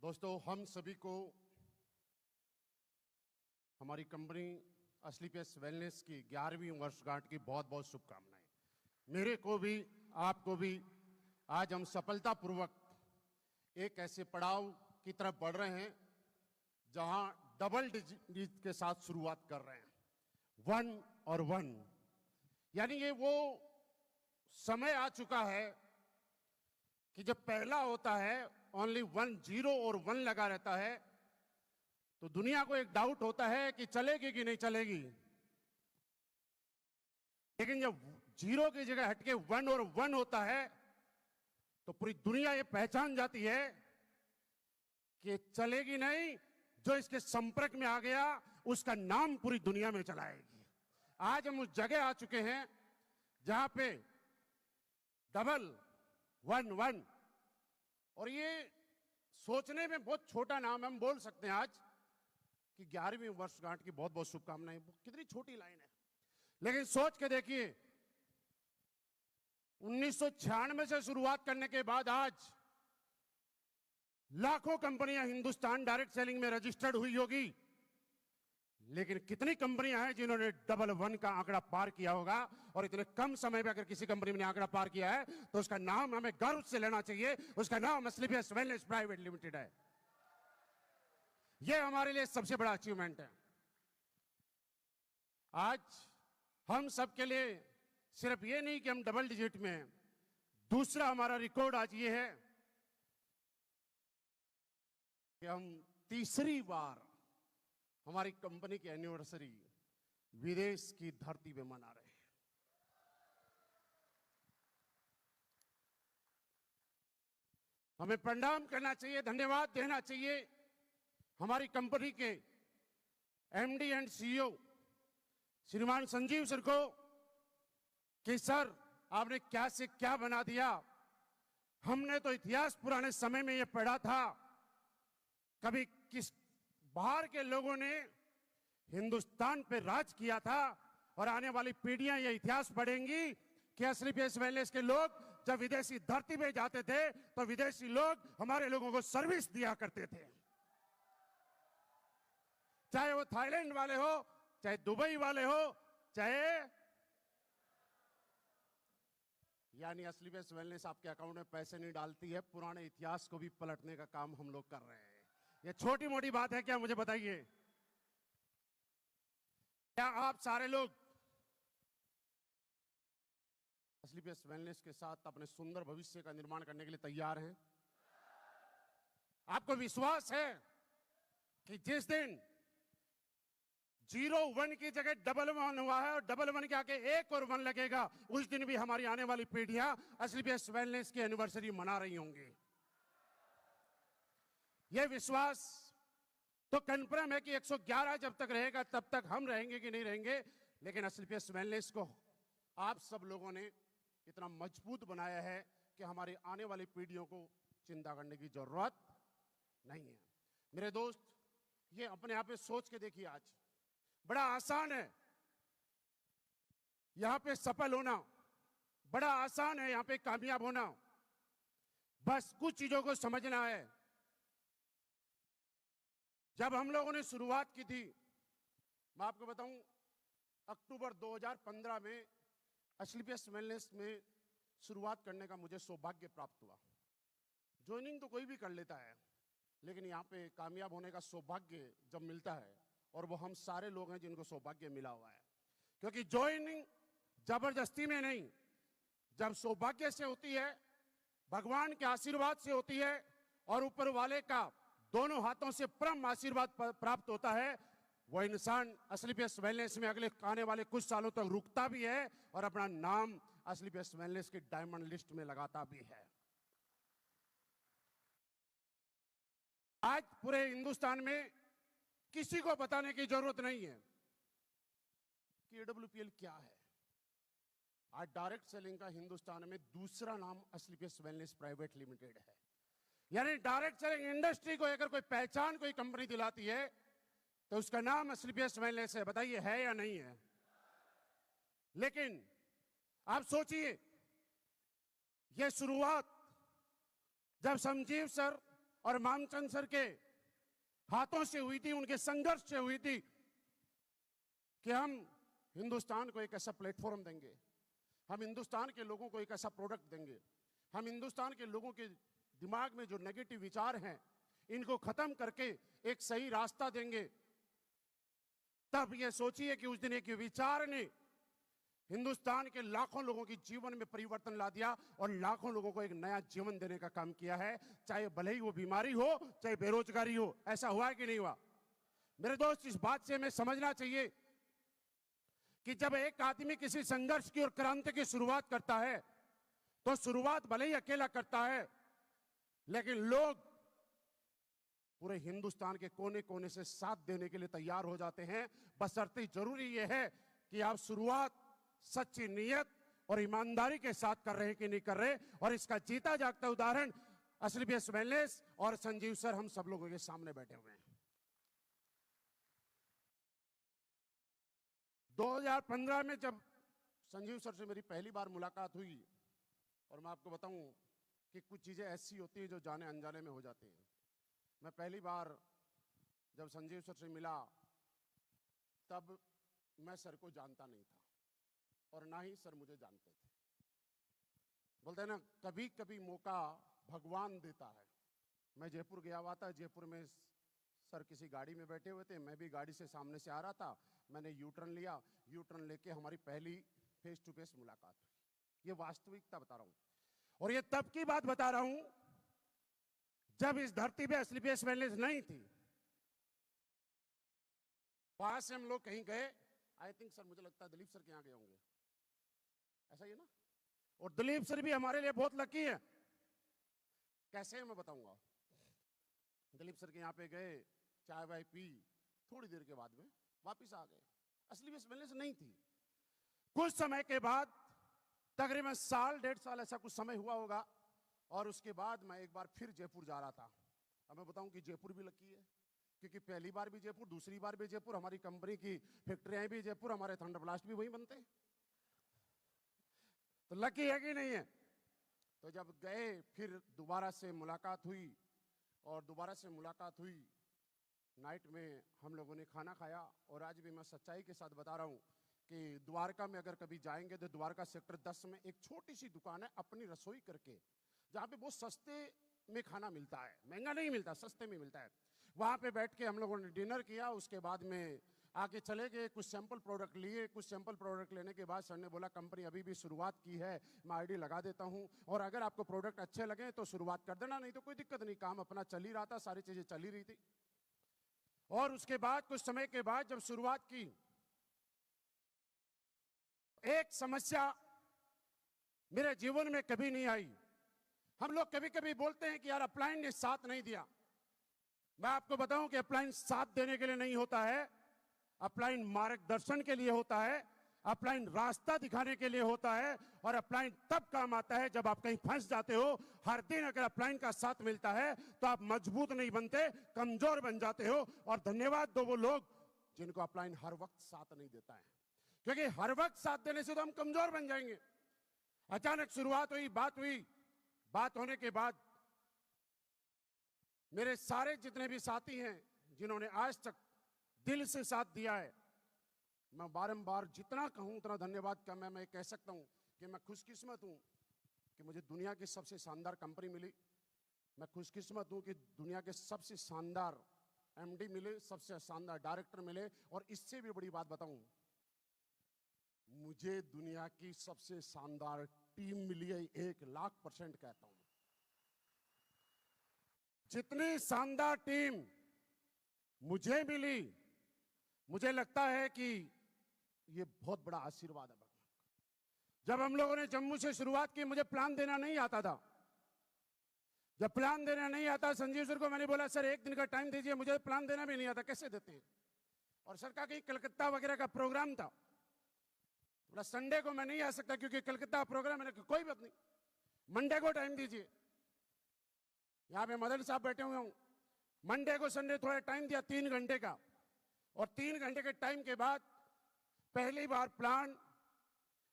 दोस्तों, हम सभी को हमारी कंपनी एसलीपीएस वेलनेस की 11वीं वर्षगांठ की बहुत बहुत शुभकामनाएं। मेरे को भी, आपको भी। आज हम सफलतापूर्वक एक ऐसे पड़ाव की तरफ बढ़ रहे हैं जहां डबल डिजिट के साथ शुरुआत कर रहे हैं। 1 और 1 यानी ये वो समय आ चुका है कि जब पहला होता है ओनली 1 0 और 1 लगा रहता है तो दुनिया को एक डाउट होता है कि चलेगी कि नहीं चलेगी। लेकिन जब 0 की जगह हटके 1 और 1 होता है तो पूरी दुनिया ये पहचान जाती है कि चलेगी नहीं, जो इसके संपर्क में आ गया उसका नाम पूरी दुनिया में चलाएगी। आज हम उस जगह आ चुके हैं जहां पे डबल 1 1 और ये सोचने में बहुत छोटा नाम हम बोल सकते हैं आज कि 11वीं वर्षगांठ की बहुत बहुत शुभकामनाएं। कितनी छोटी लाइन है, लेकिन सोच के देखिए 1996 से शुरुआत करने के बाद आज लाखों कंपनियां हिंदुस्तान डायरेक्ट सेलिंग में रजिस्टर्ड हुई होगी, लेकिन कितनी कंपनियां हैं जिन्होंने डबल 1 का आंकड़ा पार किया होगा। और इतने कम समय में अगर किसी कंपनी ने आंकड़ा पार किया है तो उसका नाम हमें गर्व से लेना चाहिए। उसका नाम एसलीपीएस वेलनेस प्राइवेट लिमिटेड है। यह हमारे लिए सबसे बड़ा अचीवमेंट है। आज हम सबके लिए सिर्फ ये नहीं कि हम डबल डिजिट में हैं, दूसरा हमारा रिकॉर्ड आज ये है कि हम तीसरी बार हमारी कंपनी की एनिवर्सरी विदेश की धरती पे मना रहे हैं। हमें प्रणाम करना चाहिए, धन्यवाद देना चाहिए हमारी कंपनी के एमडी एंड सीईओ श्रीमान संजीव सर को कि सर आपने क्या से क्या बना दिया। हमने तो इतिहास पुराने समय में यह पढ़ा था, कभी किस बाहर के लोगों ने हिंदुस्तान पे राज किया था और आने वाली पीढ़ियां ये इतिहास पढ़ेंगी कि एसलीपीएस वेलनेस के लोग जब विदेशी धरती पे जाते थे तो विदेशी लोग हमारे लोगों को सर्विस दिया करते थे, चाहे वो थाईलैंड वाले हो, चाहे दुबई वाले हो, चाहे यानी एसलीपीएस वेलनेस आपके अकाउंट में पैसे नहीं डालती है, पुराने इतिहास को भी पलटने का काम हम लोग कर रहे हैं। ये छोटी मोटी बात है क्या, मुझे बताइए। क्या आप सारे लोग एसलीपीएस वेलनेस के साथ अपने सुंदर भविष्य का निर्माण करने के लिए तैयार हैं? आपको विश्वास है कि जिस दिन 0 1 की जगह डबल 1 हुआ है और डबल 1 के आगे 1 और 1 लगेगा, उस दिन भी हमारी आने वाली पीढ़ियां एसलीपीएस वेलनेस की एनिवर्सरी मना रही होंगी। यह विश्वास तो कन्फर्म है कि 111 जब तक रहेगा तब तक हम रहेंगे कि नहीं रहेंगे, लेकिन एसलीपीएस वेलनेस को आप सब लोगों ने इतना मजबूत बनाया है कि हमारी आने वाली पीढ़ियों को चिंता करने की जरूरत नहीं है। मेरे दोस्त, ये अपने आप में सोच के देखिए, आज बड़ा आसान है यहां पे सफल होना, बड़ा आसान है यहां पे कामयाब होना। बस कुछ चीजों को समझना है। जब हम लोगों ने शुरुआत की थी, मैं आपको बताऊं, अक्टूबर 2015 में एसलीपीएस वेलनेस में शुरुआत करने का मुझे सौभाग्य प्राप्त हुआ। ज्वाइनिंग तो कोई भी कर लेता है, लेकिन यहाँ पे कामयाब होने का सौभाग्य जब मिलता है, और वो हम सारे लोग हैं जिनको सौभाग्य मिला हुआ है, क्योंकि ज्वाइनिंग जबरदस्ती में नहीं, जब सौभाग्य से होती है, भगवान के आशीर्वाद से होती है और ऊपर वाले का दोनों हाथों से परम आशीर्वाद प्राप्त होता है, वो इंसान एसलीपीएस वेलनेस में अगले आने वाले कुछ सालों तक रुकता भी है और अपना नाम एसलीपीएस वेलनेस की डायमंड लिस्ट में लगाता भी है। आज पूरे हिंदुस्तान में किसी को बताने की जरूरत नहीं है कि AWPL क्या है। आज डायरेक्ट सेलिंग का हिंदुस्तान में दूसरा नाम एसलीपीएस वेलनेस प्राइवेट लिमिटेड है। यानी डायरेक्ट सेलिंग इंडस्ट्री को अगर कोई पहचान कोई कंपनी दिलाती है तो उसका नाम एसलीपीएस वेलनेस है। बताइए, है या नहीं है? लेकिन आप सोचिए, यह शुरुआत जब संजीव सर और मामचंद सर के हाथों से हुई थी, उनके संघर्ष से हुई थी कि हम हिंदुस्तान को एक ऐसा प्लेटफॉर्म देंगे, हम हिंदुस्तान के लोगों को एक ऐसा प्रोडक्ट देंगे, हम हिंदुस्तान के लोगों के दिमाग में जो नेगेटिव विचार हैं इनको खत्म करके एक सही रास्ता देंगे। तब ये सोचिए कि उस दिन एक विचार ने हिंदुस्तान के लाखों लोगों के जीवन में परिवर्तन ला दिया और लाखों लोगों को एक नया जीवन देने का काम किया है, चाहे भले ही वो बीमारी हो, चाहे बेरोजगारी हो। ऐसा हुआ है कि नहीं हुआ? मेरे दोस्त, इस बात से हमें समझना चाहिए कि जब एक आदमी किसी संघर्ष की और क्रांति की शुरुआत करता है तो शुरुआत भले ही अकेला करता है, लेकिन लोग पूरे हिंदुस्तान के कोने कोने से साथ देने के लिए तैयार हो जाते हैं। बशर्ते जरूरी यह है कि आप शुरुआत सच्ची नीयत और ईमानदारी के साथ कर रहे हैं कि नहीं कर रहे। और इसका जीता जागता उदाहरण एसलीपीएस वेलनेस और संजीव सर हम सब लोगों के सामने बैठे हुए हैं। 2015 में जब संजीव सर से मेरी पहली बार मुलाकात हुई, और मैं आपको बताऊं कि कुछ चीजें ऐसी होती हैं जो जाने अनजाने में हो जाती हैं। मैं पहली बार जब संजीव सर से मिला तब मैं सर को जानता नहीं था और ना ही सर मुझे जानते थे। बोलते हैं ना, कभी कभी मौका भगवान देता है। मैं जयपुर गया हुआ था, जयपुर में सर किसी गाड़ी में बैठे हुए थे, मैं भी गाड़ी से सामने से आ रहा था। मैंने यू टर्न लिया, यू टर्न लेके हमारी पहली फेस टू फेस मुलाकात हुई। ये वास्तविकता बता रहा हूं और ये तब की बात बता रहा हूं जब इस धरती पे एसलीपीएस वेलनेस नहीं थी। वहां से हम लोग कहीं गए, आई थिंक सर, मुझे लगता है दिलीप सर के यहाँ गए होंगे, ऐसा ही है ना? और दिलीप सर भी हमारे लिए बहुत लकी है। कैसे है मैं बताऊंगा। दिलीप सर के यहाँ पे गए, चाय वाय पी, थोड़ी देर के बाद में वापिस आ गए। एसलीपीएस वेलनेस नहीं थी। कुछ समय के बाद, तकरीबन साल डेढ़ साल ऐसा कुछ समय हुआ होगा, और उसके बाद मैं एक बार फिर जयपुर जा रहा था। अब मैं बताऊं कि जयपुर भी लकी है, क्योंकि पहली बार भी जयपुर, दूसरी बार भी जयपुर, हमारी कंपनी की फैक्ट्रियां भी जयपुर, हमारे थंडर ब्लास्ट भी वहीं बनते हैं। तो लकी है कि नहीं है? तो जब गए फिर दोबारा से मुलाकात हुई, और दोबारा से मुलाकात हुई, नाइट में हम लोगों ने खाना खाया। और आज भी मैं सच्चाई के साथ बता रहा हूं कि द्वारका में अगर कभी जाएंगे तो द्वारका सेक्टर 10 में एक छोटी सी दुकान है, अपनी रसोई करके, जहां पे बहुत सस्ते में खाना मिलता है, महंगा नहीं मिलता, सस्ते में मिलता है। वहां पे बैठ के हम लोगों ने डिनर किया। उसके बाद में आगे चले गए, कुछ सैंपल प्रोडक्ट लिए। कुछ सैंपल प्रोडक्ट लेने के बाद सर ने बोला, कंपनी अभी भी शुरुआत की है, मैं आईडी लगा देता हूं, और अगर आपको प्रोडक्ट अच्छे लगे तो शुरुआत कर देना, नहीं तो कोई दिक्कत नहीं। काम अपना चल ही रहा था, सारी चीजें चल ही रही थी। और उसके बाद कुछ समय के बाद जब शुरुआत की, एक समस्या मेरे जीवन में कभी नहीं आई। हम लोग कभी कभी बोलते हैं कि यार अपलाइन ने साथ नहीं दिया। मैं आपको बताऊं कि अपलाइन साथ देने के लिए नहीं होता है, अपलाइन मार्गदर्शन के लिए होता है, अपलाइन रास्ता दिखाने के लिए होता है। और अपलाइन तब काम आता है जब आप कहीं फंस जाते हो। हर दिन अगर अपलाइन का साथ मिलता है तो आप मजबूत नहीं बनते, कमजोर बन जाते हो। और धन्यवाद दो वो लोग जिनको अपलाइन हर वक्त साथ नहीं देता है, क्योंकि हर वक्त साथ देने से तो हम कमजोर बन जाएंगे। अचानक शुरुआत हुई, बात हुई, बात होने के बाद मेरे सारे जितने भी साथी हैं जिन्होंने आज तक दिल से साथ दिया है, मैं बारंबार जितना कहूं उतना धन्यवाद का मैं कह सकता हूं कि मैं खुशकिस्मत हूं कि मुझे दुनिया की सबसे शानदार कंपनी मिली। मैं खुशकिस्मत हूं कि दुनिया के सबसे शानदार एमडी मिले, सबसे शानदार डायरेक्टर मिले। और इससे भी बड़ी बात बताऊं, मुझे दुनिया की सबसे शानदार टीम मिली है। 1,00,000% कहता हूं। जितनी शानदार टीम मुझे मिली, मुझे लगता है कि ये बहुत बड़ा आशीर्वाद है भगवान का। जब हम लोगों ने जम्मू से शुरुआत की, मुझे प्लान देना नहीं आता था। जब प्लान देना नहीं आता, संजीव सर को मैंने बोला, सर एक दिन का टाइम दीजिए, मुझे प्लान देना भी नहीं आता, कैसे देते हैं? और सर का कहीं कलकत्ता वगैरह का प्रोग्राम था, बोला संडे को मैं नहीं आ सकता क्योंकि कलकत्ता प्रोग्राम। मैंने कहा कोई बात नहीं, मंडे को टाइम दीजिए। यहां पे मदन साहब बैठे हुए हूं। मंडे को संडे थोड़ा टाइम दिया, 3 घंटे का। और 3 घंटे के टाइम के बाद पहली बार प्लान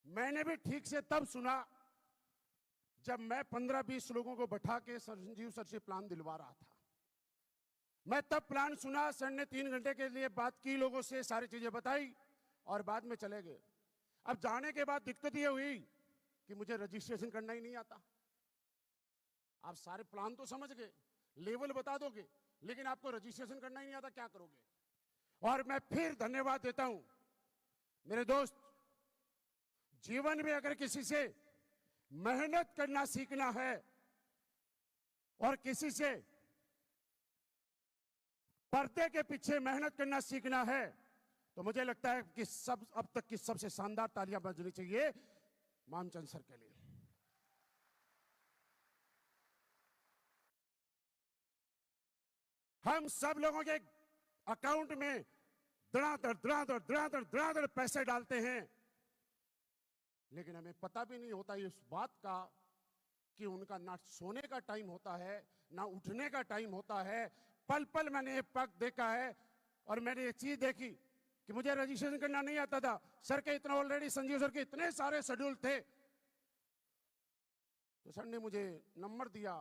मैंने भी ठीक से तब सुना जब मैं 15-20 लोगों को बैठा के संजीव सर से प्लान दिलवा रहा था। मैं तब प्लान सुना, सर ने 3 घंटे के लिए बात की, लोगों से सारी चीजें बताई और बाद में चले गए। अब जाने के बाद दिक्कत ये हुई कि मुझे रजिस्ट्रेशन करना ही नहीं आता। आप सारे प्लान तो समझ गए, लेवल बता दोगे, लेकिन आपको रजिस्ट्रेशन करना ही नहीं आता, क्या करोगे? और मैं फिर धन्यवाद देता हूं मेरे दोस्त, जीवन में अगर किसी से मेहनत करना सीखना है और किसी से पर्दे के पीछे मेहनत करना सीखना है, तो मुझे लगता है कि अब तक की सबसे शानदार तालियां बजनी चाहिए मामचंद सर के लिए। हम सब लोगों के अकाउंट में धड़ाधड़ पैसे डालते हैं, लेकिन हमें पता भी नहीं होता इस बात का कि उनका ना सोने का टाइम होता है, ना उठने का टाइम होता है। पल पल मैंने ये पग देखा है और मैंने ये चीज देखी कि मुझे रजिस्ट्रेशन करना नहीं आता था। सर के इतना ऑलरेडी संजीव सर के इतने सारे शेड्यूल थे, तो सर ने मुझे नंबर दिया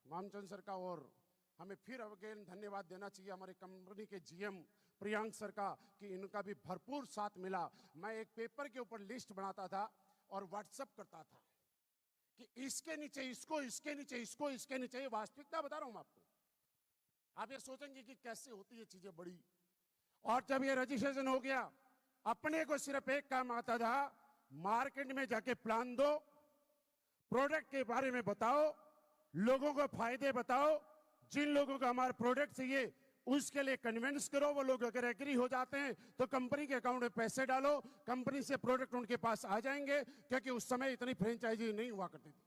मामचंद सर का, और हमें फिर अगेन धन्यवाद देना चाहिए हमारे कंपनी के जीएम प्रियांक सर का कि इनका भी भरपूर साथ मिला। मैं एक पेपर के ऊपर लिस्ट बनाता था और व्हाट्सएप करता था कि इसके नीचे इसको, इसके नीचे इसको, इसके नीचे। वास्तविकता बता रहा हूं मैं आपको। आप ये सोचेंगे कि कैसे होती है चीजें बड़ी। और जब ये रजिस्ट्रेशन हो गया, अपने को सिर्फ एक काम आता था, मार्केट में जाके प्लान दो, प्रोडक्ट के बारे में बताओ, लोगों को फायदे बताओ, जिन लोगों को हमारा प्रोडक्ट चाहिए उसके लिए कन्विंस करो। वो लोग अगर एग्री हो जाते हैं तो कंपनी के अकाउंट में पैसे डालो, कंपनी से प्रोडक्ट उनके पास आ जाएंगे, क्योंकि उस समय इतनी फ्रेंचाइजी नहीं हुआ करती थी।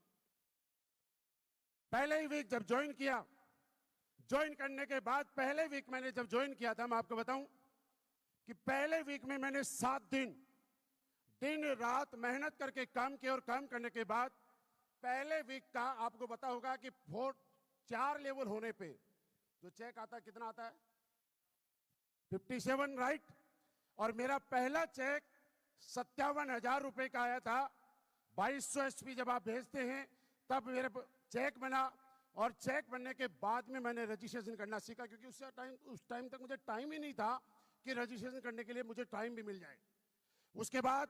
पहले ही वीक जब ज्वाइन किया, ज्वाइन करने के बाद पहले वीक मैंने जब ज्वाइन किया था, मैं आपको बताऊं कि पहले वीक में मैंने 7 दिन रात मेहनत करके काम किया, और काम करने के बाद पहले वीक का आपको पता होगा कि 4 लेवल होने पे जो चेक आता है, कितना आता है? 57, राइट। और मेरा पहला चेक 57,000 रुपए का आया था। 2200 एसपी जब आप भेजते हैं तब मेरे चेक बना, और चेक बनने के बाद में मैंने रजिस्ट्रेशन करना सीखा, क्योंकि उस टाइम तक मुझे टाइम ही नहीं था कि रजिस्ट्रेशन करने के लिए मुझे टाइम भी मिल जाए। उसके बाद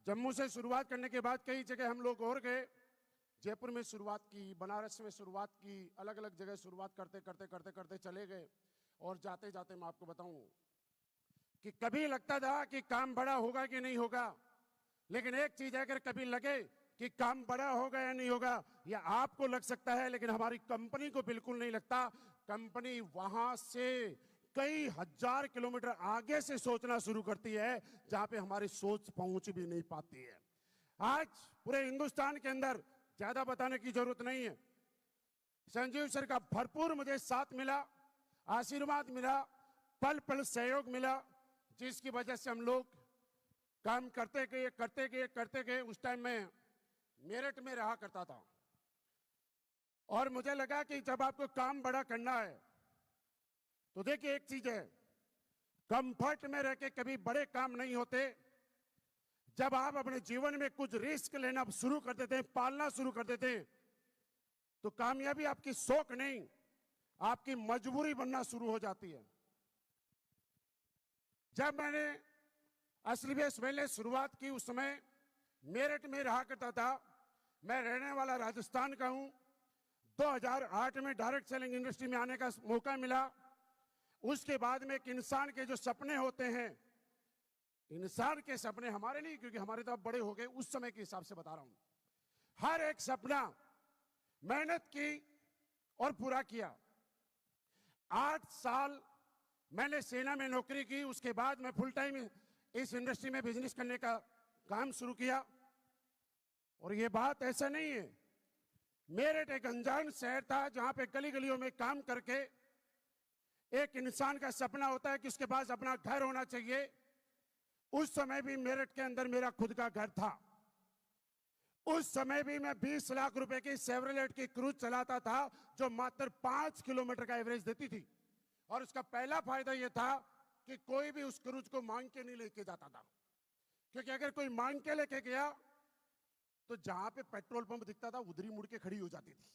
जम्मू से शुरुआत करने के बाद कई जगह हम लोग और गए। जयपुर में शुरुआत की, बनारस में शुरुआत की, अलग अलग जगह शुरुआत करते करते करते करते चले गए। और जाते जाते मैं आपको बताऊं कि कभी लगता था कि काम बड़ा होगा कि नहीं होगा, लेकिन एक चीज है, अगर कभी लगे कि काम बड़ा होगा या नहीं होगा, या आपको लग सकता है, लेकिन हमारी कंपनी को बिल्कुल नहीं लगता। कंपनी वहां से कई हजार किलोमीटर आगे से सोचना शुरू करती है, जहां पे हमारी सोच पहुंच भी नहीं पाती है। आज पूरे हिंदुस्तान के अंदर ज्यादा बताने की जरूरत नहीं है, संजीव सर का भरपूर मुझे साथ मिला, आशीर्वाद मिला, पल पल सहयोग मिला, जिसकी वजह से हम लोग काम करते गए। उस टाइम में मेरठ में रहा करता था, और मुझे लगा कि जब आपको काम बड़ा करना है तो देखिए, एक चीज है, कंफर्ट में रह के कभी बड़े काम नहीं होते। जब आप अपने जीवन में कुछ रिस्क लेना शुरू कर देते हैं, पालना शुरू कर देते हैं, तो कामयाबी आपकी शौक नहीं, आपकी मजबूरी बनना शुरू हो जाती है। जब मैंने असलीबेस वेलनेस में शुरुआत की, उस समय मेरठ में रहा करता था। मैं रहने वाला राजस्थान का हूं। 2008 में डायरेक्ट सेलिंग इंडस्ट्री में आने का मौका मिला। उसके बाद में एक इंसान के जो सपने होते हैं, इंसान के सपने हमारे नहीं, क्योंकि हमारे तो अब बड़े हो गए, उस समय के हिसाब से बता रहा हूं। हर एक सपना मेहनत की और पूरा किया। 8 साल मैंने सेना में नौकरी की, उसके बाद मैं फुल टाइम इस इंडस्ट्री में बिजनेस करने का काम शुरू किया। और ये बात ऐसा नहीं है, मेरठ एक अनजान शहर था, जहां पे गली गलियों में काम करके एक इंसान का सपना होता है कि उसके पास अपना घर होना चाहिए। उस समय भी मेरठ के अंदर मेरा खुद का घर था। उस समय भी मैं 20 लाख रुपए की सेवरलेट की क्रूज चलाता था, जो मात्र 5 किलोमीटर का एवरेज देती थी। और उसका पहला फायदा यह था कि कोई भी उस क्रूज को मांग के नहीं लेके जाता था, क्योंकि अगर कोई मांग के लेके गया तो जहां पे पेट्रोल पंप दिखता था उधर ही मुड़ के खड़ी हो जाती थी।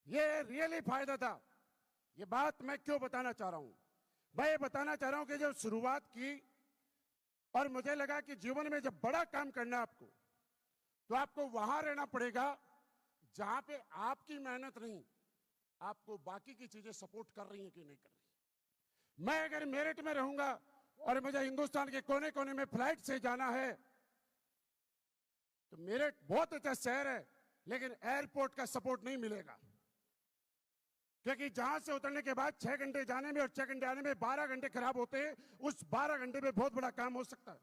ये रियली फायदा था। ये बात मैं क्यों बताना चाह रहा हूं? मैं ये बताना चाह रहा हूं कि जब शुरुआत की और मुझे लगा कि जीवन में जब बड़ा काम करना है आपको, तो आपको वहां रहना पड़ेगा जहां पे आपकी मेहनत नहीं, आपको बाकी की चीजें सपोर्ट कर रही हैं कि नहीं कर रही। मैं अगर मेरठ में रहूंगा और मुझे हिंदुस्तान के कोने कोने में फ्लाइट से जाना है, तो मेरठ बहुत अच्छा शहर है, लेकिन एयरपोर्ट का सपोर्ट नहीं मिलेगा, क्योंकि जहां से उतरने के बाद 6 घंटे जाने में और 6 घंटे आने में 12 घंटे खराब होते हैं। उस 12 घंटे में बहुत बड़ा काम हो सकता है।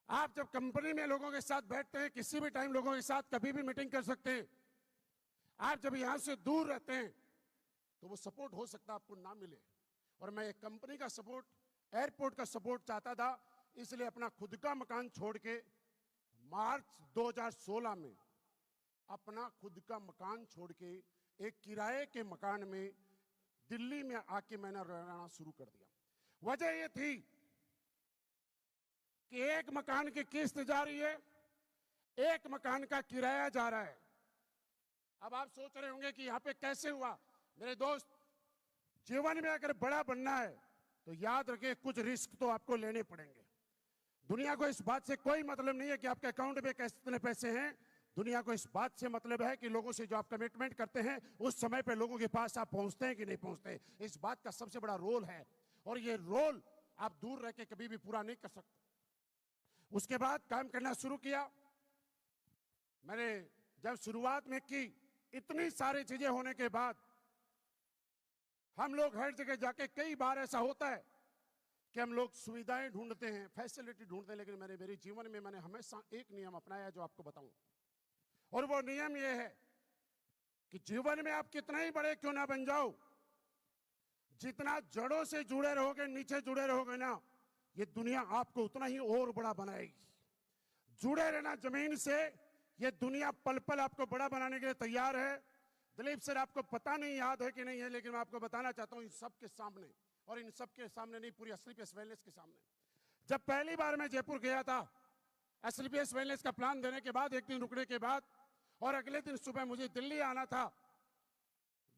आप जब कंपनी में लोगों के साथ बैठते हैं, किसी भी टाइम लोगों के साथ कभी भी मीटिंग कर सकते हैं। आप जब यहां से दूर रहते हैं तो वो सपोर्ट हो सकता है आपको ना मिले। और मैं एक कंपनी का सपोर्ट, एयरपोर्ट का सपोर्ट चाहता था, इसलिए अपना खुद का मकान छोड़ के मार्च 2016 में अपना खुद का मकान छोड़ के एक किराए के मकान में दिल्ली में आके मैंने रहना शुरू कर दिया। वजह यह थी कि एक मकान की किस्त जा रही है, एक मकान का किराया जा रहा है। अब आप सोच रहे होंगे कि यहां पे कैसे हुआ। मेरे दोस्त, जीवन में अगर बड़ा बनना है तो याद रखिए कुछ रिस्क तो आपको लेने पड़ेंगे। दुनिया को इस बात से कोई मतलब नहीं है कि आपके अकाउंट में कितने पैसे हैं। दुनिया को इस बात से मतलब है कि लोगों से जो आप कमिटमेंट करते हैं उस समय पे लोगों के पास आप पहुंचते हैं कि नहीं पहुंचते। इस बात का सबसे बड़ा रोल है, और ये रोल आप दूर रह के कभी भी पूरा नहीं कर सकते। उसके बाद काम करना शुरू किया। मैंने जब शुरुआत में की, इतनी सारी चीजें होने के बाद हम लोग हर जगह जाके, कई बार ऐसा होता है कि हम लोग सुविधाएं ढूंढते हैं, फैसिलिटी ढूंढते हैं, लेकिन मेरे जीवन में मैंने हमेशा एक नियम अपनाया जो आपको बताऊं, और वो नियम ये है कि जीवन में आप कितना ही बड़े क्यों ना बन जाओ, जितना जड़ों से जुड़े रहोगे, नीचे जुड़े रहोगे ना, ये दुनिया आपको उतना ही और बड़ा बनाएगी। जुड़े रहना जमीन से, ये दुनिया पल पल आपको बड़ा बनाने के लिए तैयार है। दिलीप सर, आपको पता नहीं याद है कि नहीं है, लेकिन मैं आपको बताना चाहता हूं इन सब के सामने, और इन सब के सामने नहीं, पूरी एसलीपीएस वेलनेस के सामने। जब पहली बार मैं जयपुर गया था, एसलीपीएस वेलनेस का प्लान देने के बाद, एक दिन रुकने के बाद, और अगले दिन सुबह मुझे दिल्ली आना था,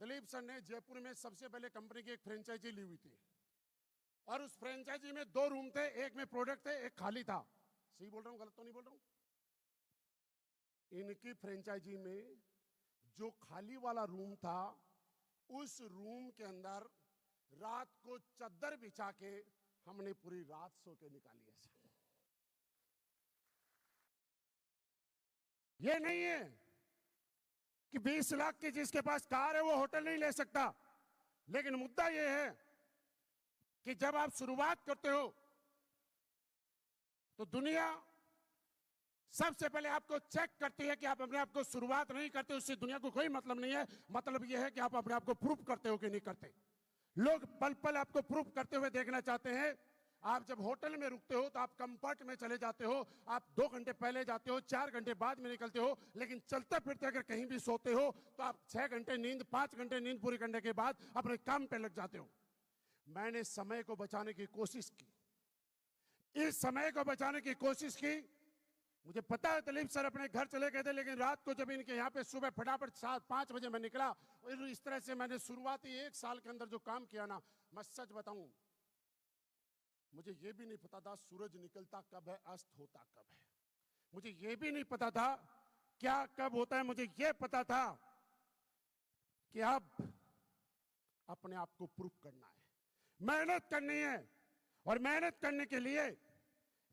दिलीप सर ने जयपुर में सबसे पहले कंपनी की एक फ्रेंचाइजी ली हुई थी, और उस फ्रेंचाइजी में 2 रूम थे, एक में प्रोडक्ट थे, एक खाली था। सही बोल रहा हूं, गलत तो नहीं बोल रहा हूं? इनकी फ्रेंचाइजी में जो खाली वाला रूम था, उस रूम के अंदर रात को चादर बिछा के हमने पूरी रात सो के निकाली है। ये नहीं है कि 20 लाख की जिसके पास कार है वो होटल नहीं ले सकता, लेकिन मुद्दा ये है कि जब आप शुरुआत करते हो तो दुनिया सबसे पहले आपको चेक करती है कि आप अपने आप को शुरुआत नहीं करते, उससे दुनिया को कोई मतलब नहीं है। मतलब यह है कि आप अपने आप को प्रूफ करते हो कि नहीं करते। लोग पल पल आपको प्रूफ करते हुए देखना चाहते हैं। आप जब होटल में रुकते हो तो आप कंफर्ट में चले जाते हो, आप 2 घंटे पहले जाते हो, 4 घंटे बाद में निकलते हो, लेकिन चलते फिरते अगर कहीं भी सोते हो तो आप 6 घंटे नींद, 5 घंटे नींद पूरी करने के बाद अपने काम पे लग जाते हो। मैंने समय को बचाने की कोशिश की, इस समय को बचाने की कोशिश की। मुझे पता है दिलीप सर अपने घर चले गए थे, लेकिन रात को जब इनके यहाँ पे सुबह फटाफट 7-5 बजे मैं निकला, और इस तरह से मैंने शुरुआती 1 साल के अंदर जो काम किया ना, मैं सच बताऊं, मुझे ये भी नहीं पता था सूरज निकलता कब है, अस्त होता कब है। मुझे ये भी नहीं पता था क्या कब होता है। मुझे ये पता था कि अब अपने आप को प्रूफ करना है, मेहनत करनी है, और मेहनत करने के लिए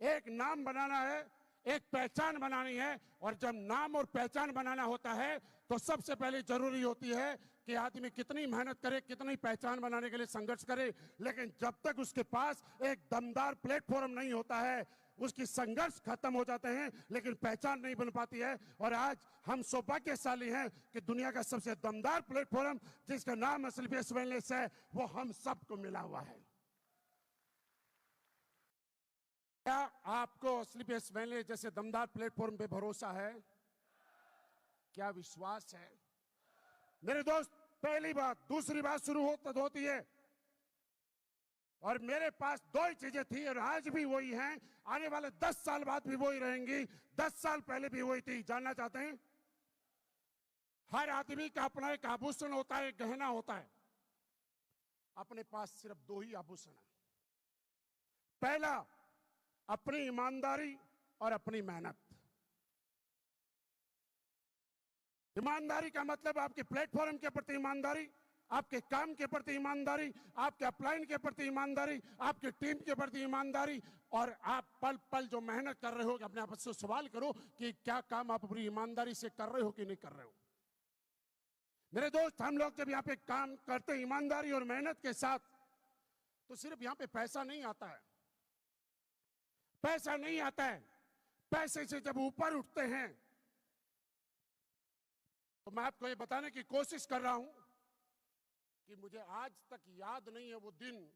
एक नाम बनाना है, एक पहचान बनानी है। और जब नाम और पहचान बनाना होता है तो सबसे पहले जरूरी होती है कि आदमी कितनी मेहनत करे, कितनी पहचान बनाने के लिए संघर्ष करे। लेकिन जब तक उसके पास एक दमदार प्लेटफॉर्म नहीं होता है, उसकी संघर्ष खत्म हो जाते हैं, लेकिन पहचान नहीं बन पाती है। और आज हम सौभाग्यशाली हैं कि दुनिया का सबसे दमदार प्लेटफॉर्म, जिसका नाम एसलीपीएस वेलनेस है, वो हम सबको मिला हुआ है। क्या आपको एसलीपीएस वेलनेस जैसे दमदार प्लेटफॉर्म पे भरोसा है? क्या विश्वास है? मेरे दोस्त, पहली बात। दूसरी बात शुरू होती है, और मेरे पास 2 ही चीजें थी, और आज भी वही हैं, आने वाले 10 साल बाद भी वही रहेंगी, 10 साल पहले भी वही थी। जानना चाहते हैं? हर आदमी का अपना एक आभूषण होता है, एक गहना होता है। अपने पास सिर्फ दो ही आभूषण है। पहला अपनी ईमानदारी और अपनी मेहनत। ईमानदारी का मतलब आपके प्लेटफॉर्म के प्रति ईमानदारी, आपके काम के प्रति ईमानदारी, आपके अपलाइन के प्रति ईमानदारी, आपके टीम के प्रति ईमानदारी। और आप पल पल जो मेहनत कर रहे हो, अपने आप से सवाल करो कि क्या काम आप अपनी ईमानदारी से कर रहे हो कि नहीं कर रहे हो। मेरे दोस्त, हम लोग जब यहाँ पे काम करते हैं ईमानदारी और मेहनत के साथ, तो सिर्फ यहाँ पे पैसा नहीं आता है। पैसा नहीं आता है। पैसे से जब ऊपर उठते हैं, तो मैं आपको ये बताने की कोशिश कर रहा हूं कि मुझे आज तक याद नहीं है वो दिन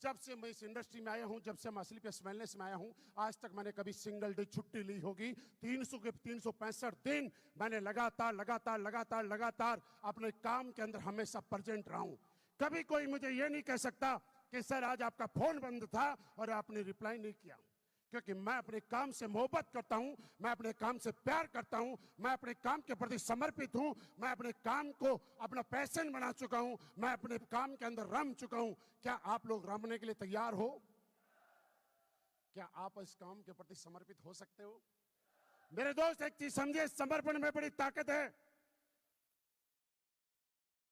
जब से मैं इस इंडस्ट्री में आया हूं, जब से मैं स्लीपलेस वेलनेस में आया हूं, आज तक मैंने कभी सिंगल डे छुट्टी ली होगी। 300 के 365 दिन मैंने लगातार अपने काम के अंदर हमेशा प्रेजेंट रहा हूं। कभी कोई मुझे ये नहीं कह सकता कि सर आज आपका फोन बंद था और आपने रिप्लाई नहीं किया, क्योंकि मैं अपने काम से मोहब्बत करता हूं, मैं अपने काम से प्यार करता हूं, मैं अपने काम के प्रति समर्पित हूं, मैं अपने काम को अपना पैशन बना चुका हूं, मैं अपने काम के अंदर रम चुका हूं। क्या आप लोग रमने के लिए तैयार हो? क्या आप इस काम के प्रति समर्पित हो सकते हो? मेरे दोस्त, एक चीज समझिए, समर्पण में बड़ी ताकत है।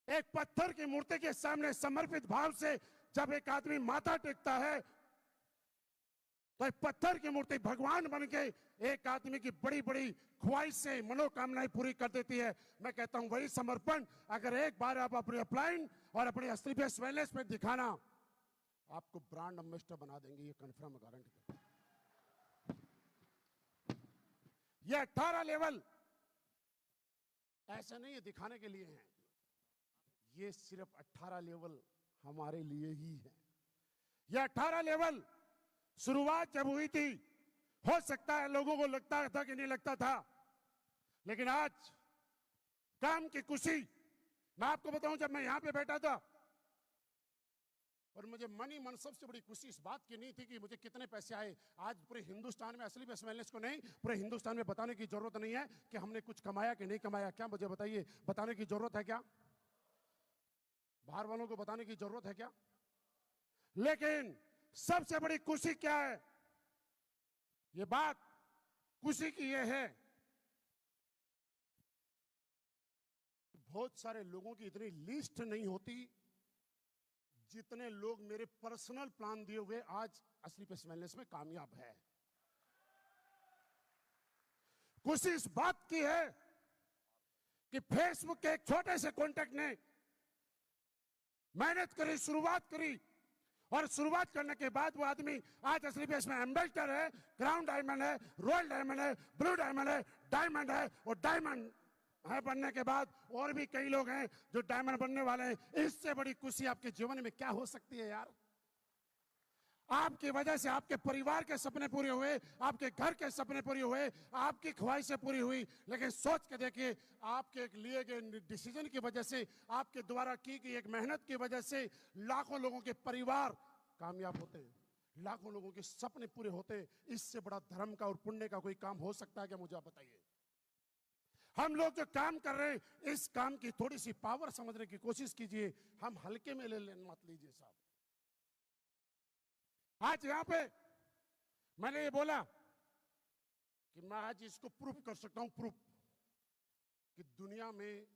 एक पत्थर की मूर्ति के सामने समर्पित भाव से जब एक आदमी माथा टेकता है, तो एक पत्थर की मूर्ति भगवान बन के एक आदमी की बड़ी बड़ी ख्वाहिशें, मनोकामनाएं पूरी कर देती है। मैं कहता हूं वही समर्पण अगर एक बार आप अपने अपलाइन और अपने स्लीपलेस वेलनेस में दिखाना, आपको ब्रांड एम्बेसडर बना देंगे, ये कंफर्म गारंटी। ये 18 लेवल ऐसा नहीं है दिखाने के लिए है, ये सिर्फ 18 लेवल हमारे लिए ही है। ये 18 लेवल शुरुआत जब हुई थी, हो सकता है लोगों को लगता था कि नहीं लगता था, लेकिन आज काम की खुशी, मैं आपको बताऊं, जब मैं यहां पे बैठा था और मुझे मन ही मन सबसे बड़ी खुशी इस बात की नहीं थी कि मुझे कितने पैसे आए। आज पूरे हिंदुस्तान में स्लीपलेस वेलनेस को नहीं, पूरे हिंदुस्तान में बताने की जरूरत नहीं है कि हमने कुछ कमाया कि नहीं कमाया। क्या मुझे बताइए, बताने की जरूरत है क्या? बाहर वालों को बताने की जरूरत है क्या? लेकिन सबसे बड़ी खुशी क्या है? ये बात खुशी की ये है, बहुत सारे लोगों की इतनी लिस्ट नहीं होती जितने लोग मेरे पर्सनल प्लान दिए हुए आज स्लीपलेस वेलनेस में कामयाब है। खुशी इस बात की है कि फेसबुक के एक छोटे से कॉन्टेक्ट ने मेहनत करी, शुरुआत करी, और शुरुआत करने के बाद वो आदमी आज स्लीपलेस में एम्बेसडर है, क्राउन डायमंड है, रॉयल डायमंड है, ब्लू डायमंड है, डायमंड है, और डायमंड है बनने के बाद और भी कई लोग हैं जो डायमंड बनने वाले हैं। इससे बड़ी खुशी आपके जीवन में क्या हो सकती है यार? आपकी वजह से आपके परिवार के सपने पूरे हुए, आपके घर के सपने पूरे हुए, आपकी ख्वाहिशें पूरी हुई। लेकिन सोच के देखिए, आपके एक लिए गए डिसीजन की वजह से, आपके द्वारा की गई एक मेहनत की वजह से लाखों लोगों के परिवार कामयाब होते हैं, लाखों लोगों के सपने पूरे होते हैं। इससे बड़ा धर्म का और पुण्य का कोई काम हो सकता है क्या? मुझे आप बताइए। हम लोग जो काम कर रहे हैं, इस काम की थोड़ी सी पावर समझने की कोशिश कीजिए। हम हल्के में ले मत लीजिए साहब। आज यहां पे मैंने ये बोला कि मैं आज इसको प्रूफ कर सकता हूं, प्रूफ कि दुनिया में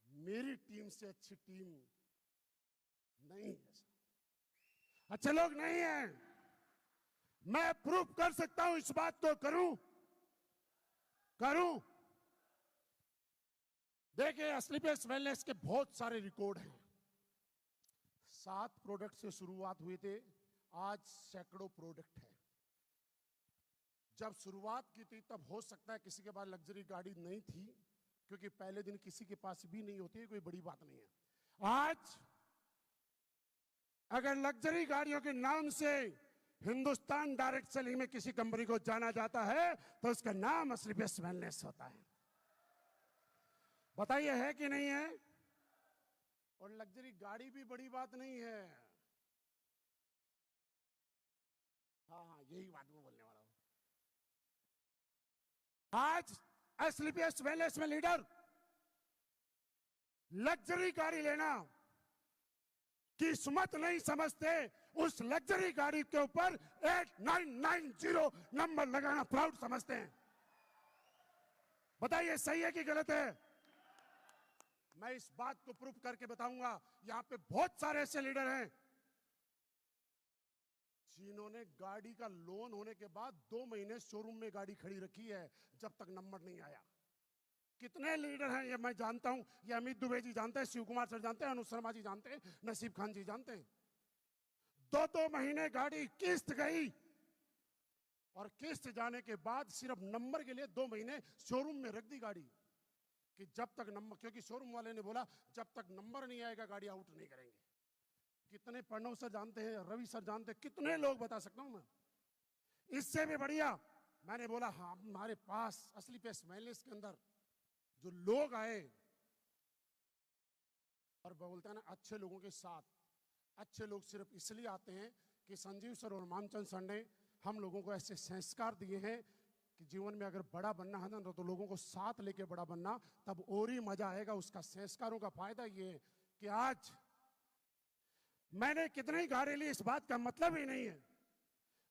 मेरी टीम से अच्छी टीम नहीं है, अच्छे लोग नहीं हैं। मैं प्रूफ कर सकता हूं, इस बात को करूं। देखिए, स्लीपलेस वेलनेस के बहुत सारे रिकॉर्ड हैं। 7 प्रोडक्ट से शुरुआत हुए थे, आज सैकड़ों प्रोडक्ट है। जब शुरुआत की थी तब हो सकता है किसी के पास लग्जरी गाड़ी नहीं थी, क्योंकि पहले दिन किसी के पास भी नहीं होती है, कोई बड़ी बात नहीं है। आज अगर लग्जरी गाड़ियों के नाम से हिंदुस्तान डायरेक्ट सेलिंग में किसी कंपनी को जाना जाता है तो उसका नाम स्लीपलेस वेलनेस होता है। बताइए, है कि नहीं है? और लग्जरी गाड़ी भी बड़ी बात नहीं है। हाँ, यही बात मैं बोलने वाला हूं। आज स्लीपलेस वेलनेस में लीडर लग्जरी गाड़ी लेना किस्मत नहीं समझते, उस लग्जरी गाड़ी के ऊपर 8990 नंबर लगाना प्राउड समझते हैं। बताइए सही है कि गलत है? मैं इस बात को प्रूफ करके बताऊंगा। यहां पे बहुत सारे ऐसे लीडर हैं जिन्होंने गाड़ी का लोन होने के बाद 2 महीने शोरूम में गाड़ी खड़ी रखी है जब तक नंबर नहीं आया। कितने लीडर हैं ये मैं जानता हूं, ये अमित दुबे जी जानते हैं, शिव कुमार सर जानते हैं, अनुज शर्मा जी जानते हैं, नसीब खान जी जानते हैं। 2-2 महीने गाड़ी किस्त गई और किस्त जाने के बाद सिर्फ नंबर के लिए 2 महीने शोरूम में रख दी गाड़ी कि जब तक नंबर, क्योंकि शोरूम वाले ने बोला जब तक नंबर नहीं आएगा गाड़ी आउट नहीं करेंगे। कितने प्रणव सर जानते हैं, रवि सर जानते हैं, कितने लोग बता सकता हूं मैं। इससे भी बढ़िया मैंने बोला हाँ, हमारे पास असली पे स्माइलेस के अंदर जो लोग आए और बोलते हैं ना अच्छे लोगों के साथ, अच्छे लोग सिर्फ इसलिए आते हैं कि संजीव सर और मामचंद सर ने हम लोगों को ऐसे संस्कार दिए हैं कि जीवन में अगर बड़ा बनना है ना तो लोगों को साथ लेके बड़ा बनना, तब और ही मजा आएगा। उसका संस्कारों का फायदा ये है कि आज मैंने कितने ही गाड़ी ली, इस बात का मतलब ही नहीं है।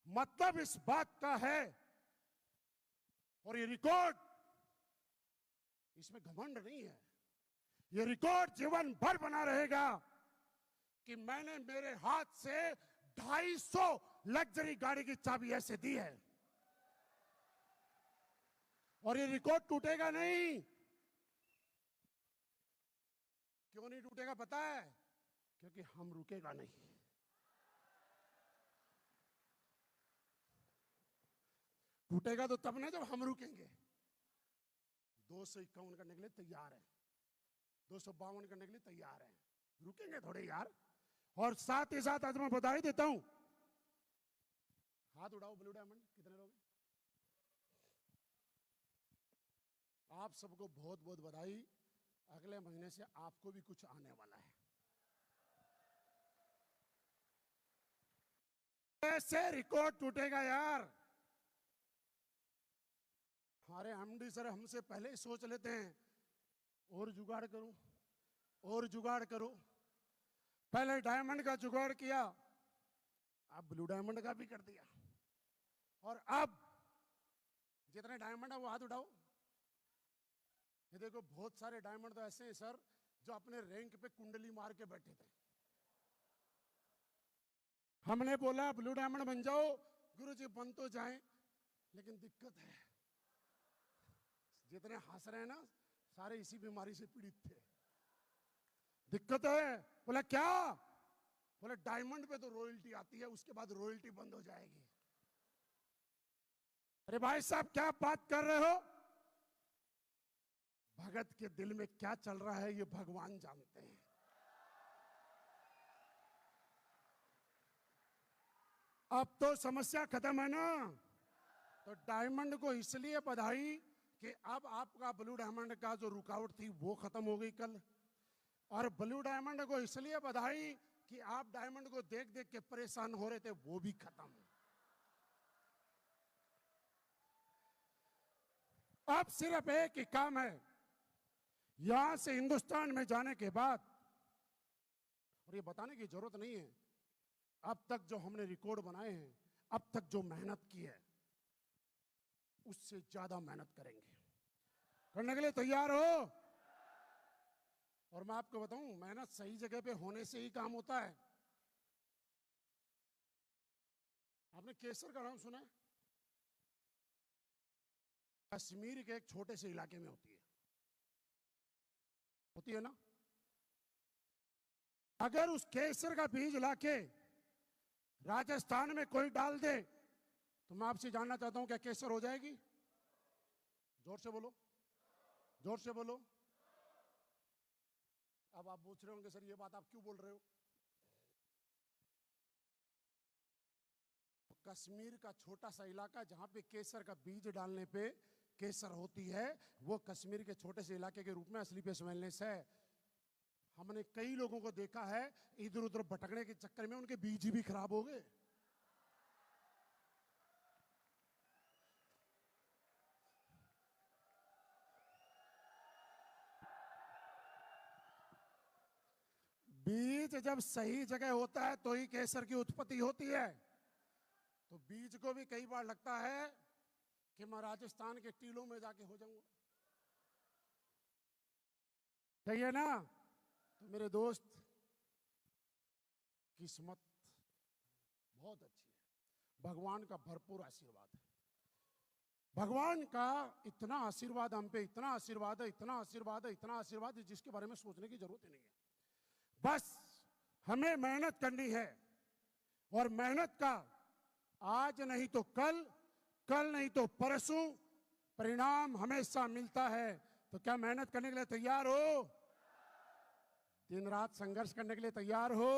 मतलब इस बात का है, और ये रिकॉर्ड, इसमें घमंड नहीं है, ये रिकॉर्ड जीवन भर बना रहेगा कि मैंने मेरे हाथ से 250 लग्जरी गाड़ी की चाबी ऐसे दी है, और ये रिकॉर्ड टूटेगा नहीं। क्यों नहीं टूटेगा पता है? क्योंकि हम रुकेगा नहीं। टूटेगा तो तब ना जब हम रुकेंगे। 251 करने के लिए तैयार है, 252 करने के लिए तैयार है, रुकेंगे थोड़े यार। और साथ ही साथ आज मैं बधाई देता हूं, हाथ उड़ाओ ब्लू डायमंड, कितने लोग? आप सबको बहुत बहुत बधाई। अगले महीने से आपको भी कुछ आने वाला है। ऐसे रिकॉर्ड टूटेगा यार। हमारे एमडी सर हमसे पहले ही सोच लेते हैं और जुगाड़ करूं, और जुगाड़ करूं। पहले डायमंड का जुगाड़ किया, अब ब्लू डायमंड का भी कर दिया, और अब जितने डायमंड है वो हाथ उठाओ। ये देखो बहुत सारे डायमंड तो ऐसे हैं सर जो अपने रैंक पे कुंडली मार के बैठे थे। हमने बोला ब्लू डायमंड बन जाओ, गुरुजी बन तो जाएं, लेकिन दिक्कत है जितने हंस रहे हैं ना सारे इसी बीमारी से पीड़ित थे। दिक्कत है। बोला क्या? बोले डायमंड पे तो रॉयल्टी आती है, उसके बाद रॉयल्टी बंद हो जाएगी। अरे भाई साहब क्या बात कर रहे हो? भगत के दिल में क्या चल रहा है ये भगवान जानते हैं। अब तो समस्या खत्म है ना। तो डायमंड को इसलिए बधाई कि अब आपका ब्लू डायमंड का जो रुकावट थी वो खत्म हो गई कल। और ब्लू डायमंड को इसलिए बधाई कि आप डायमंड को देख देख के परेशान हो रहे थे, वो भी खत्म। अब सिर्फ एक ही काम है, यहां से हिंदुस्तान में जाने के बाद, और ये बताने की जरूरत नहीं है, अब तक जो हमने रिकॉर्ड बनाए हैं, अब तक जो मेहनत की है, उससे ज्यादा मेहनत करेंगे। करने के लिए तैयार हो? और मैं आपको बताऊं, मेहनत सही जगह पे होने से ही काम होता है। आपने केसर का नाम सुना है? कश्मीर के एक छोटे से इलाके में होती है ना। अगर उस केसर का बीज लाके राजस्थान में कोई डाल दे तो मैं आपसे जानना चाहता हूं क्या केसर हो जाएगी? जोर से बोलो, जोर से बोलो। अब आप पूछ रहे होंगे सर ये बात आप क्यों बोल रहे हो? कश्मीर का छोटा सा इलाका जहां पे केसर का बीज डालने पे केसर होती है, वो कश्मीर के छोटे से इलाके के रूप में असली पेश वेलनेस है। हमने कई लोगों को देखा है इधर उधर भटकने के चक्कर में उनके बीज भी खराब हो गए। बीज जब सही जगह होता है तो ही केसर की उत्पत्ति होती है। तो बीज को भी कई बार लगता है कि मैं राजस्थान के टीलों में जाके हो जाऊंगा, सही है ना। तो मेरे दोस्त, किस्मत बहुत अच्छी है, भगवान का भरपूर आशीर्वाद है। भगवान का इतना आशीर्वाद हम पे, इतना आशीर्वाद है, इतना आशीर्वाद है, इतना आशीर्वाद है, जिसके बारे में सोचने की जरूरत ही नहीं है। बस हमें मेहनत करनी है, और मेहनत का आज नहीं तो कल, कल नहीं तो परसों परिणाम हमेशा मिलता है। तो क्या मेहनत करने के लिए तैयार हो? दिन रात संघर्ष करने के लिए तैयार हो?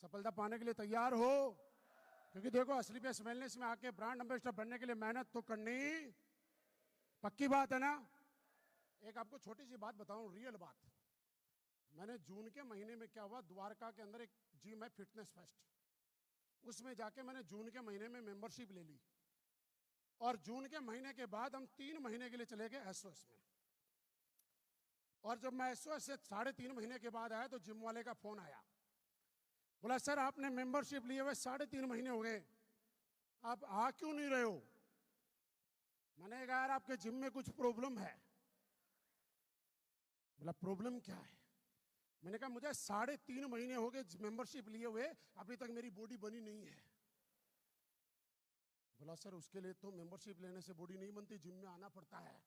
सफलता पाने के लिए तैयार हो? क्योंकि देखो, असली पे वेलनेस में आके ब्रांड एम्बेसडर बनने के लिए मेहनत तो करनी पक्की बात है ना। एक आपको छोटी सी बात बताऊं, रियल बात। मैंने जून के महीने में क्या हुआ, द्वारका के अंदर एक जिम है फिटनेस फेस्ट, उसमें जाके मैंने जून के महीने में मेंबरशिप ले ली। और जून के महीने के बाद हम 3 महीने के लिए चले गए एसओएस में। और जब मैं एसओएस से 3.5 महीने के बाद आया तो जिम वाले का फोन आया, बोला सर आपने मेंबरशिप लिए हुए 3.5 महीने हो गए, आप आ क्यों नहीं रहे हो? मैंने कहा यार आपके जिम में कुछ प्रॉब्लम है। बोला प्रॉब्लम क्या है? मैंने कहा मुझे 3.5 महीने हो गए मेंबरशिप लिए हुए, अभी तक मेरी बॉडी बनी नहीं है। बोला सर उसके लिए तो मेंबरशिप लेने से बॉडी नहीं बनती, जिम में आना पड़ता है।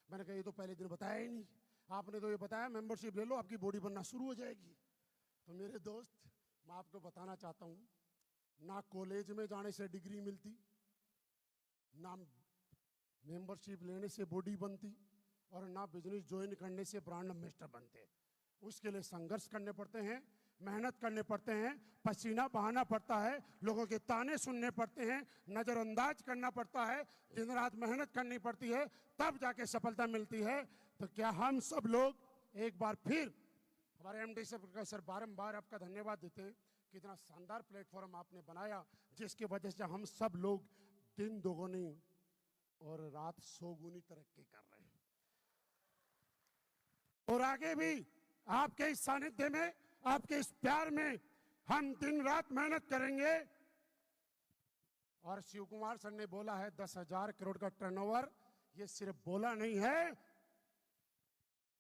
मैंने कहा ये तो पहले दिन बताया ही नहीं, आपने तो ये बताया मेंबरशिप ले लो आपकी बॉडी बनना शुरू हो जाएगी। तो मेरे दोस्त, मैं आपको बताना चाहता हूं, ना कॉलेज में जाने से डिग्री मिलती, ना मेंबरशिप लेने से बॉडी बनती, और ना बिजनेस ज्वाइन करने से ब्रांड एम्बेसडर बनते। उसके लिए संघर्ष करने पड़ते हैं, मेहनत करने पड़ते हैं, पसीना बहाना पड़ता है, लोगों के ताने सुनने पड़ते हैं, नजरअंदाज करना पड़ता है, दिन रात मेहनत करनी पड़ती है, तब जाके सफलता मिलती है। तो क्या हम सब लोग एक बार फिर हमारे एमडी सर बारंबार आपका धन्यवाद देते हैं, कितना शानदार प्लेटफॉर्म आपने बनाया, जिसकी वजह से हम सब लोग दिन दोगुनी और रात 100 गुनी तरक्की कर रहे हैं। और आगे भी आपके इस सानिध्य में, आपके इस प्यार में हम दिन रात मेहनत करेंगे। और शिव कुमार सर ने बोला है 10,000 करोड़ का टर्नओवर, ये सिर्फ बोला नहीं है,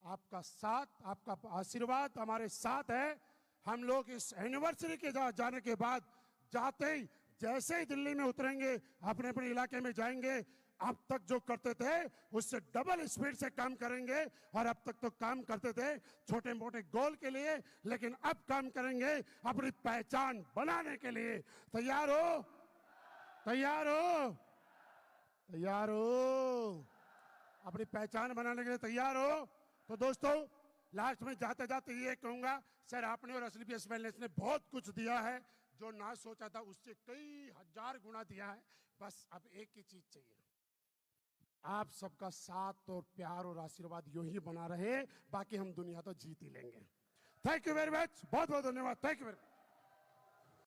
आपका साथ, आपका आशीर्वाद हमारे साथ है। हम लोग इस एनिवर्सरी के जाने के बाद, जाते ही जैसे ही दिल्ली में उतरेंगे, अपने अपने इलाके में जाएंगे, अब तक जो करते थे उससे डबल स्पीड से काम करेंगे। और अब तक तो काम करते थे छोटे मोटे गोल के लिए, लेकिन अब काम करेंगे अपनी पहचान बनाने के लिए। तैयार हो? तैयार हो? तैयार हो? अपनी पहचान बनाने के लिए तैयार हो? तो दोस्तों, लास्ट में जाते जाते ये कहूंगा, सर आपने और असली PS वेलनेस ने बहुत कुछ दिया है, जो ना सोचा था उससे कई 1000 गुना दिया है। बस अब एक ही चीज चाहिए, आप सबका साथ और प्यार और आशीर्वाद यूं ही बना रहे, बाकी हम दुनिया तो जीत ही लेंगे। थैंक यू वेरी मच, बहुत बहुत धन्यवाद। Thank you very much.